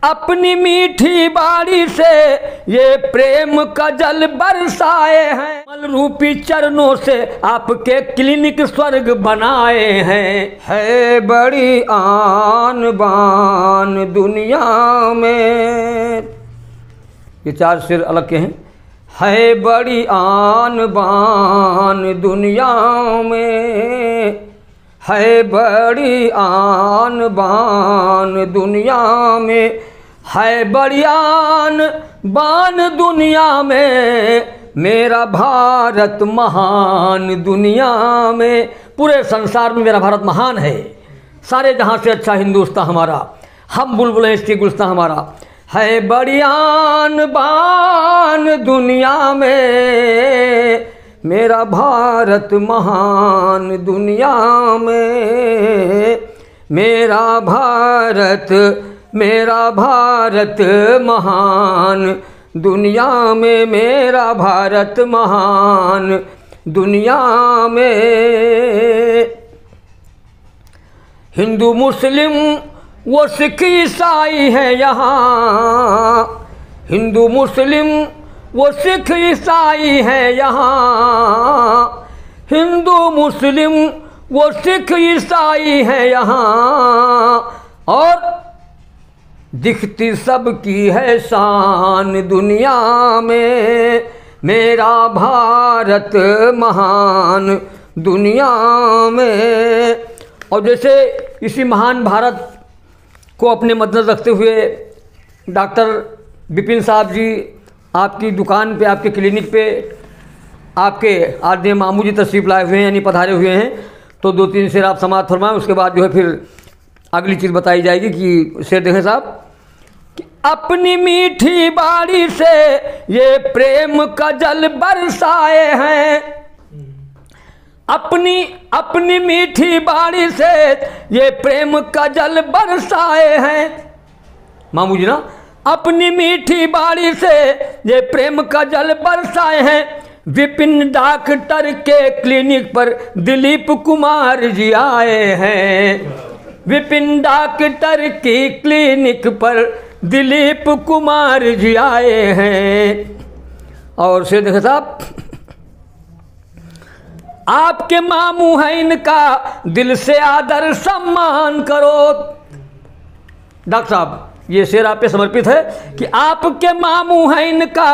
अपनी मीठी बाड़ी से ये प्रेम का जल बरसाए हैं, कमल रूपी चरणों से आपके क्लिनिक स्वर्ग बनाए हैं। है बड़ी आन बान दुनिया में, ये 4 शेर अलग के हैं। है बड़ी आन बान दुनिया में, है बड़ी आन बान दुनिया में, है बड़ी आन बान दुनिया में, मेरा भारत महान दुनिया में। पूरे संसार में मेरा भारत महान है, सारे जहाँ से अच्छा हिंदुस्तान हमारा, हम बुलबुलें इसकी गुलस्तान हमारा। है बड़ी आन बान दुनिया में, मेरा भारत महान दुनिया में, मेरा भारत महान दुनिया में, मेरा भारत महान दुनिया में। हिंदू मुस्लिम वो सिख ईसाई है यहाँ, हिंदू मुस्लिम वो सिख ईसाई है यहाँ, हिंदू मुस्लिम वो सिख ईसाई है यहाँ, और दिखती सबकी है शान दुनिया में, मेरा भारत महान दुनिया में। और जैसे इसी महान भारत को अपने मद्देनजर रखते हुए डॉक्टर विपिन साहब जी आपकी दुकान पे, आपके क्लिनिक पे, आपके आदरणीय मामू जी तशरीफ़ लाए हुए हैं, यानी पधारे हुए हैं। तो 2-3 शेर आप समाप्त फरमाएं, उसके बाद जो है फिर अगली चीज़ बताई जाएगी। कि शेर देखें साहब कि अपनी मीठी बाड़ी से ये प्रेम का जल बरसाए हैं, अपनी मीठी बाड़ी से ये प्रेम का जल बरसाए हैं। मामू जी ना, अपनी मीठी बाड़ी से ये प्रेम का जल बरसाए हैं। विपिन डॉक्टर के क्लिनिक पर दिलीप कुमार जी आए हैं, विपिन डॉक्टर की क्लिनिक पर दिलीप कुमार जी आए हैं। और से देखें साहब, आपके मामू हैं इनका दिल से आदर सम्मान करो। डॉक्टर साहब ये शेर आप पे समर्पित है कि आपके मामू हैं इनका,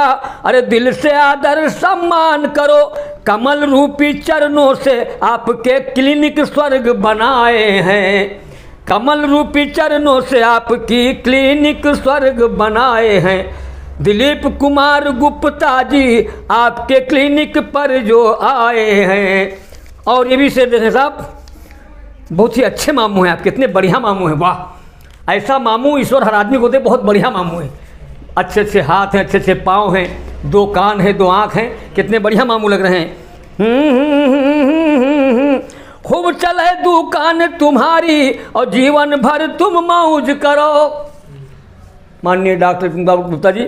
अरे दिल से आदर सम्मान करो, कमल रूपी चरणों से आपके क्लिनिक स्वर्ग बनाए हैं, कमल रूपी चरणों से आपकी क्लिनिक स्वर्ग बनाए हैं। दिलीप कुमार गुप्ता जी आपके क्लिनिक पर जो आए हैं। और ये भी शेर देखें साहब, बहुत ही अच्छे मामू हैं आप, कितने बढ़िया मामू हैं, वाह! ऐसा मामू ईश्वर हर आदमी को दे, बहुत बढ़िया मामू है। अच्छे अच्छे हाथ हैं, अच्छे अच्छे पाँव हैं, 2 कान हैं, 2 आँख हैं, कितने बढ़िया मामू लग रहे हैं। खूब चले दुकान तुम्हारी और जीवन भर तुम मौज करो। माननीय डॉक्टर गुप्ता जी,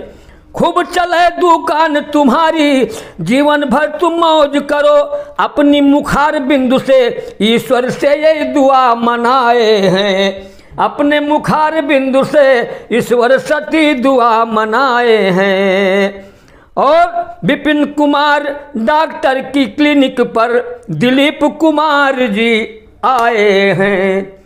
खूब चले दुकान तुम्हारी, जीवन भर तुम मौज करो, अपनी मुखार बिंदु से ईश्वर से ये दुआ मनाए हैं, अपने मुखार बिंदु से ईश्वर सती दुआ मनाए हैं। और विपिन कुमार डॉक्टर की क्लिनिक पर दिलीप कुमार जी आए हैं।